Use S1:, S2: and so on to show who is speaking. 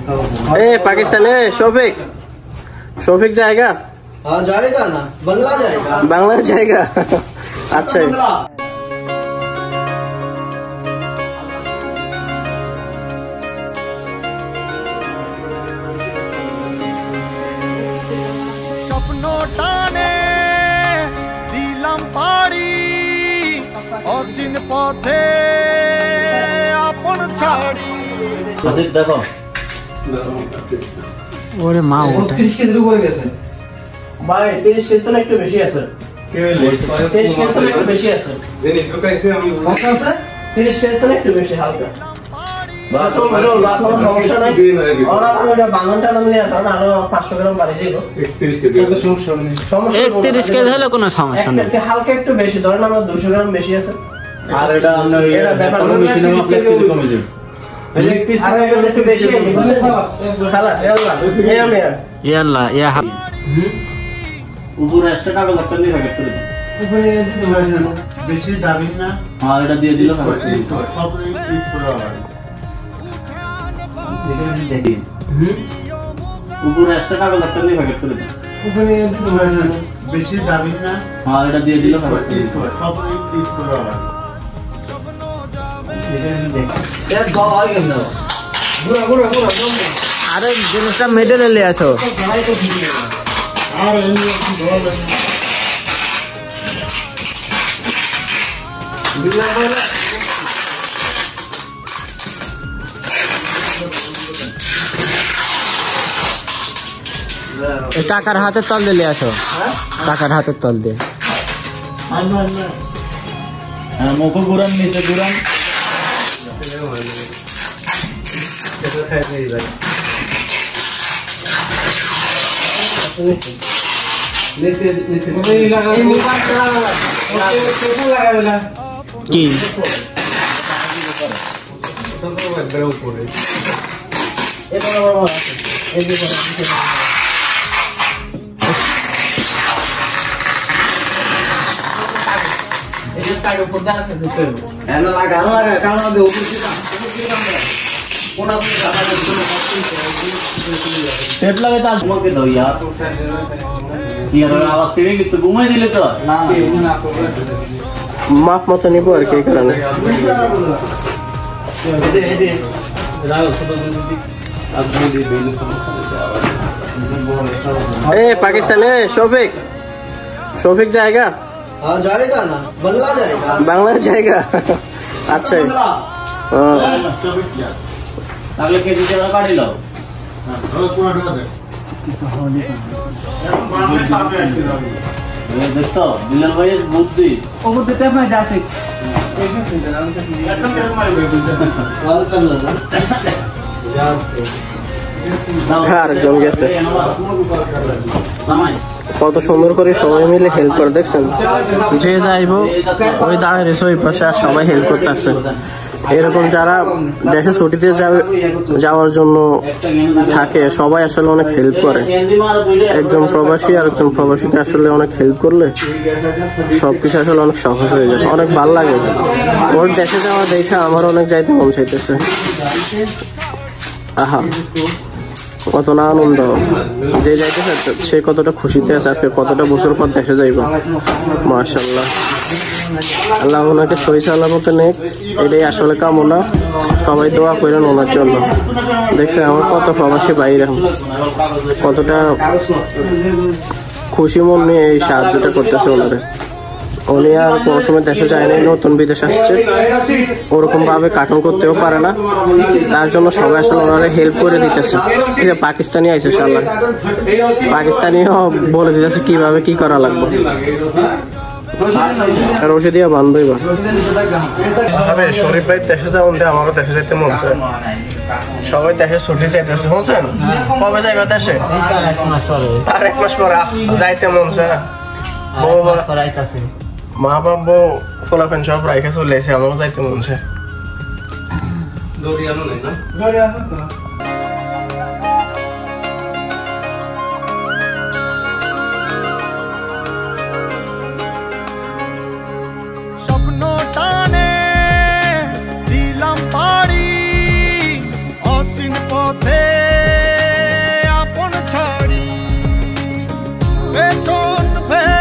S1: पाकिस्तान है शोफिक शोफिक जाएगा।
S2: हाँ जाएगा ना, बंगला जाएगा।
S1: बांग्ला जाएगा। अच्छा
S3: স্বপ্নটানে দিলাম পাড়ি অচিন পথে আপন ছাড়ি।
S1: দেখো
S4: ওরে মা
S2: 30 কেজি উপরে গেছে
S1: ভাই, 30 কেজি তো একটু বেশি আছে। 30 কেজি তো একটু বেশি আছে। 30 কেজি তো একটু বেশি হালকা। সমস্যা নাই, বাঙানটা নামলে আরো 500 গ্রাম বাড়ি যাইব। 31
S4: কেজি হলে কোনো সমস্যা নেই,
S1: হালকা একটু বেশি ধরেন, আমরা 200 গ্রাম বেশি আছে।
S4: আর এটা ব্যাপার মেশিনে আপনি কেজি কমে যাবে।
S1: একটু বেশি খালাস ইয়াল্লা ইয়া উপরে এক্সট্রা কাগজ একটা নিয়ে রাখতে হবে।
S2: উপরে বেশি দাবি না।
S1: হ্যাঁ, এটা দিয়ে দিল
S2: সব পিস করে আবার
S1: দেখি। উপরে এক্সট্রা কাগজ একটা নিয়ে রাখতে হবে।
S2: উপরে বেশি দাবি না।
S1: হ্যাঁ, এটা দিয়ে দিল
S2: সব পিস করে আবার
S4: আরে জিনিসটা মেডেলে নিয়ে আসো। টাকার হাতে তল দিয়ে আসো, টাকার হাতের তল দিয়ে।
S1: মুখ ঘুরান, নিচে ঘুরান।
S4: কি
S1: सेट लगे था के दो यार, आवाज से भी तो घुमा दिले तो माफ मत नहीं बोल के करना। पाकिस्तान है शोफिक शोफिक जाएगा।
S2: हाँ जाएगा ना, बंगला जाएगा।
S1: बांग्ला जाएगा। अच्छा अगले के जी जगह काढ़ी लो। देखो बिलाल भाई बुद्धि ओवर देते हैं मैं जासे আরেকজন গেছে। কত সুন্দর করে সবাই মিলে হেল্প করে, দেখছেন? যে যাইবো ওই দাঁড়ায় রয়েছে ওই পাশে, আর সবাই হেল্প করতে আসছে। এরকম যারা দেশে ছুটিতে যাওয়ার জন্য থাকে সবাই আসলে অনেক হেল্প করে। একজন প্রবাসী আর একজন প্রবাসীকে আসলে অনেক হেল্প করলে সবকিছু আসলে অনেক সহজ হয়ে যায়, অনেক ভালো লাগে। ওর দেশে যাওয়া দেখে আমার অনেক যাইতে মন চাইতেছে। আহা, কত না আনন্দ, যে যাইতেছে সে কতটা খুশিতে আছে, আজকে কতটা বছর পর দেশে যাইব। মাশাআল্লাহ, আল্লাহ ওনাকে সহি সালামতে নেক, এটাই আসলে কামনা। সবাই দোয়া করেন ওনার জন্য। দেখছে আমার কত প্রবাসী বাইরে কতটা খুশি মন নিয়ে এই সাহায্যটা করতেছে ওনারে। উনি আর কোনো সময় দেশে যায় নাই, নতুন বিদেশ আসছে, ওরকম ভাবে কার্টুন করতেও পারে না, তার জন্য সবাই আসলে ওনারা হেল্প করে দিতেছে। ঠিক আছে, পাকিস্তানি আইসে শালা, পাকিস্তানিও বলে দিতেছে কিভাবে কি করা লাগবে। রশি দিয়ে বান্ধব শরীফ ভাই দেশে যাওয়ান দিয়ে আমারও দেশে যাইতে মন চায়। সবাই দেশে ছুটি চাইতেছে। বুঝছেন কবে যাইবা দেশে? আর 1 মাস পরে যাইতে মন চায়। মা বাবা ফলাফেন সব রাইখে চলে এসে আমারও যাইতে মন চায়।
S3: স্বপ্নটানে দিলাম পাড়ি অচিন পথে পেছন ফেলে